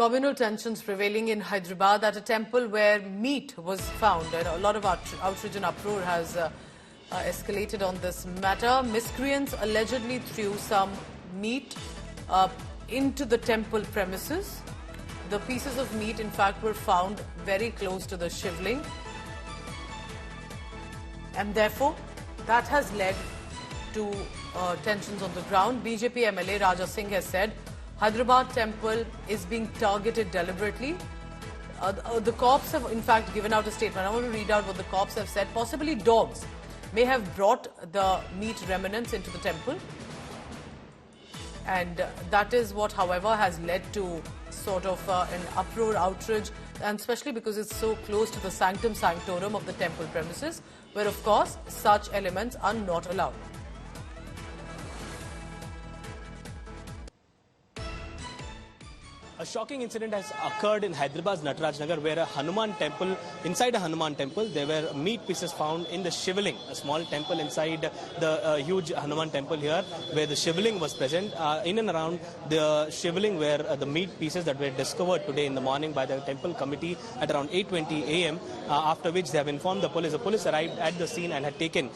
Communal tensions prevailing in Hyderabad at a temple where meat was found, and a lot of outrage and uproar has escalated on this matter. Miscreants allegedly threw some meat into the temple premises. The pieces of meat, in fact, were found very close to the shivling, and therefore that has led to tensions on the ground. BJP MLA Raja Singh has said Hyderabad temple is being targeted deliberately. The cops have in fact given out a statement. I want to read out what the cops have said. Possibly dogs may have brought the meat remnants into the temple, and that is what, however, has led to sort of an uproar, outrage, and especially because it's so close to the sanctum sanctorum of the temple premises, where of course such elements are not allowed. A shocking incident has occurred in Hyderabad's Nataraj Nagar, where a Hanuman temple, inside a Hanuman temple, there were meat pieces found in the shivling, a small temple inside the huge Hanuman temple here, where the shivling was present. In and around the shivling were the meat pieces that were discovered today in the morning by the temple committee at around 8:20 a.m., after which they have informed the police. The police arrived at the scene and had taken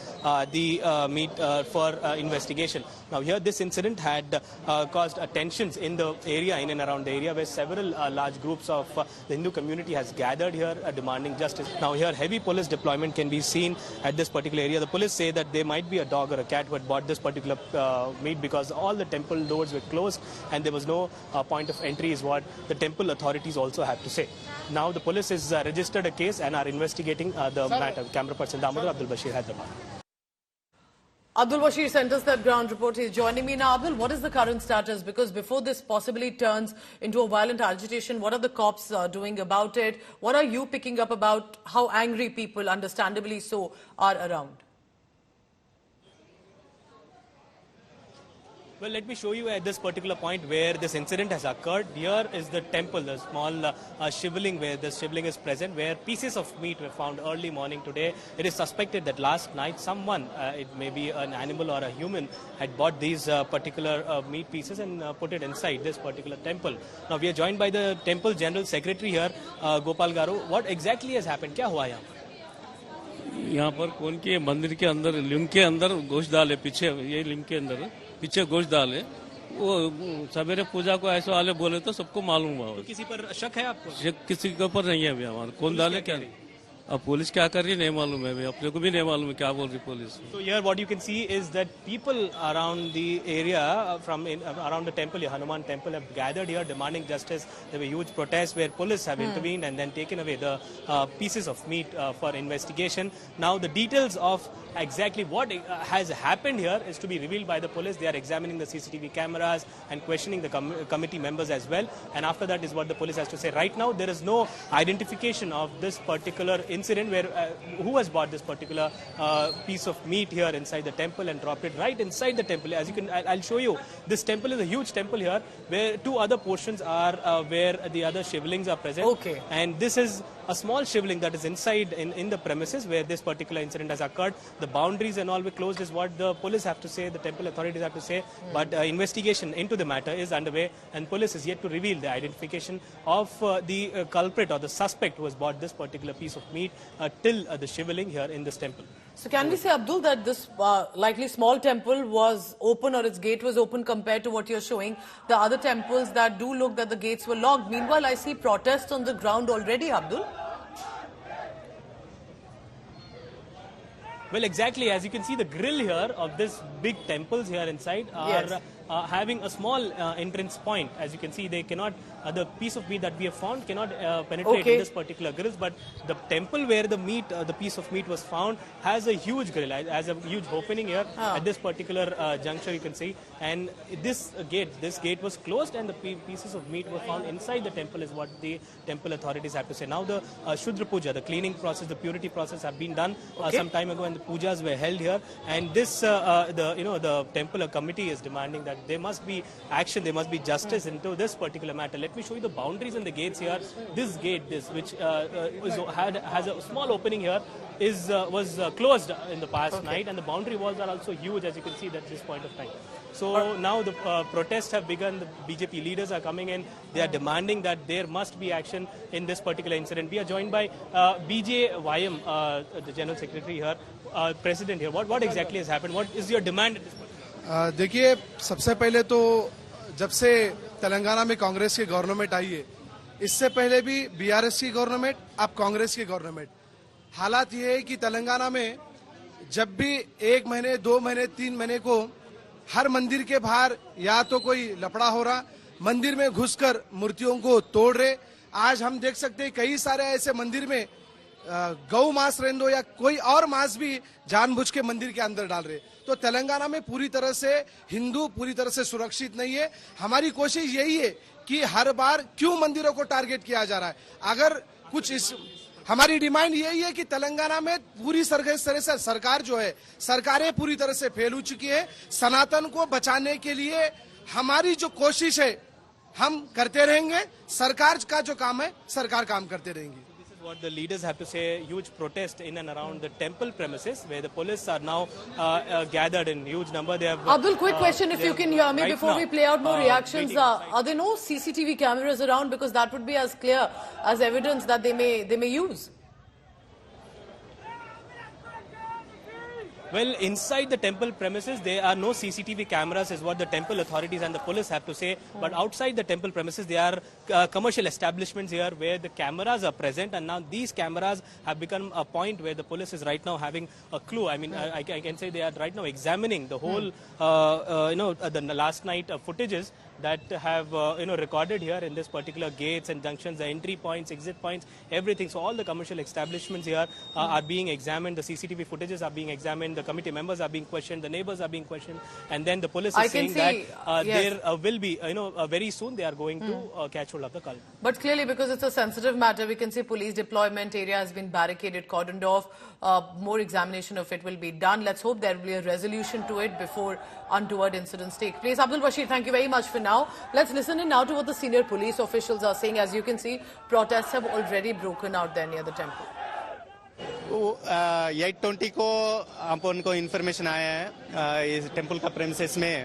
the meat for investigation. Now here, this incident had caused tensions in the area, in and around the area, where several large groups of the Hindu community has gathered here demanding justice. Now here, heavy police deployment can be seen at this particular area. The police say that there might be a dog or a cat who had bought this particular meat, because all the temple doors were closed and there was no point of entry, is what the temple authorities also have to say. Now the police has registered a case and are investigating the matter. Camera person Damodar, Abdul Bashir, Hyderabad. Abdul Bashir sent us that ground report. He's joining me now. Abdul, what is the current status? Because before this possibly turns into a violent agitation, what are the cops doing about it? What are you picking up about how angry people, understandably so, are around? Well, let me show you at this particular point where this incident has occurred. Here is the temple, the small shivling where the shivling is present, where pieces of meat were found early morning today. It is suspected that last night someone, it may be an animal or a human, had bought these particular meat pieces and put it inside this particular temple. Now we are joined by the temple general secretary here, Gopal Garu. What exactly has happened? क्या हुआ यहाँ पर कौन के मंदिर के अंदर लिंग के अंदर गोश्त दाल है, पीछे ये लिंग के अंदर पीछे गोश्त दाल है। वो सवेरे पूजा को ऐसे वाले बोले तो सबको मालूम हुआ। तो किसी पर शक है आपको? शक किसी के ऊपर नहीं है अभी हमारे। कौन डाले क्या नहीं, अब पुलिस क्या कर रही है नहीं मालूम है, अभी अपने को भी नहीं मालूम है क्या बोल रही police. So here what you can see is that people around the area around the temple, the Hanuman temple, have gathered here demanding justice. There were huge protests where police have intervened and then taken away the pieces of meat for investigation. Now the details of exactly what has happened here is to be revealed by the police. They are examining the CCTV cameras and questioning the committee members as well. And after that is what the police has to say. Right now there is no identification of this particular incident where who has bought this particular piece of meat here inside the temple and dropped it right inside the temple. As you can, I'll show you. This temple is a huge temple here, where two other portions are where the other shivlings are present. Okay. And this is a small shivling that is inside in the premises where this particular incident has occurred. The boundaries and all were closed is what the police have to say, the temple authorities have to say. But investigation into the matter is underway, and police is yet to reveal the identification of the culprit or the suspect who has bought this particular piece of meat till the shivling here in this temple. So can we say, Abdul, that this likely small temple was open, or its gate was open, compared to what you're showing the other temples that do look that the gates were locked? Meanwhile, I see protests on the ground already, Abdul. Well, exactly. As you can see, the grill here of this big temples here inside are having a small entrance point. As you can see, they cannot, the piece of meat that we have found cannot penetrate in this particular grills, but the temple where the meat, the piece of meat was found, has a huge grill, has a huge opening here at this particular juncture, you can see. And this gate was closed, and the pieces of meat were found inside the temple is what the temple authorities have to say. Now the Shudra Puja, the cleaning process, the purity process have been done some time ago, and the pujas were held here. And this, the temple committee is demanding that there must be action, there must be justice into this particular matter. Let me show you the boundaries and the gates here. This gate, which has a small opening here, was closed in the past night, and the boundary walls are also huge, as you can see at this point of time. So now the protests have begun. The BJP leaders are coming in. They are demanding that there must be action in this particular incident. We are joined by BJYM, the General Secretary here, President here. What exactly has happened? What is your demand at this point? देखिए, सबसे पहले तो जब से तेलंगाना में कांग्रेस की government आई है, इससे पहले भी बीआरएस की गवर्नमेंट, अब कांग्रेस की गवर्नमेंट, हालात ये है कि तेलंगाना में जब भी 1 महीने 2 महीने 3 महीने को हर मंदिर के बाहर या तो कोई लफड़ा हो रहा, मंदिर में घुसकर मूर्तियों को तोड़ रहे। आज हम देख सकते हैं कई सारे ऐसे मंदिर में गौ मांस रहने दो या कोई और मांस भी जानबूझ के मंदिर के अंदर डाल रहे। तो तेलंगाना में पूरी तरह से हिंदू पूरी तरह से सुरक्षित नहीं है। हमारी कोशिश यही है कि हर बार क्यों मंदिरों को टारगेट किया जा रहा है। अगर कुछ इस हमारी डिमांड यही है कि तेलंगाना में पूरी तरह से सरकार जो है, सरकारें पूरी तरह से फेल हो चुकी है। सनातन को बचाने के लिए हमारी जो कोशिश है हम करते रहेंगे। सरकार का जो काम है सरकार काम करते रहेंगी। What the leaders have to say, huge protest in and around the temple premises where the police are now gathered in huge number. They have Abdul, quick question if you can hear me right before now, we play out more reactions. waiting Are there no CCTV cameras around, because that would be as clear as evidence that they may use? Well, inside the temple premises, there are no CCTV cameras, is what the temple authorities and the police have to say. But outside the temple premises, there are commercial establishments here where the cameras are present. And now these cameras have become a point where the police is right now having a clue. I mean, I can say they are right now examining the whole, the last night footages that have, recorded here in this particular gates and junctions, the entry points, exit points, everything. So all the commercial establishments here are being examined. The CCTV footages are being examined. The committee members are being questioned. The neighbors are being questioned. And then the police is saying that yes, there will be, very soon they are going to catch hold of the culprit. But clearly, because it's a sensitive matter, we can see police deployment area has been barricaded, cordoned off. More examination of it will be done. Let's hope there will be a resolution to it before untoward incidents take place. Abdul Bashir, thank you very much for now. Let's listen in now to what the senior police officials are saying. As you can see, protests have already broken out there near the temple. 8:20 को हमको information आया है इस temple का premises में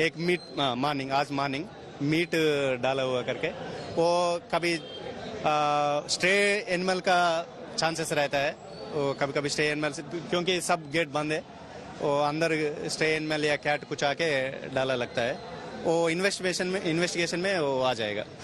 एक meet आज morning meet डाला हुआ करके वो कभी स्ट्रे एनिमल का चांसेस रहता है। वो कभी कभी स्ट्रे एनिमल क्योंकि सब गेट बंद है, वो अंदर स्ट्रे एनिमल या कैट कुछ आके डाला लगता है। वो इन्वेस्टिगेशन में वो आ जाएगा।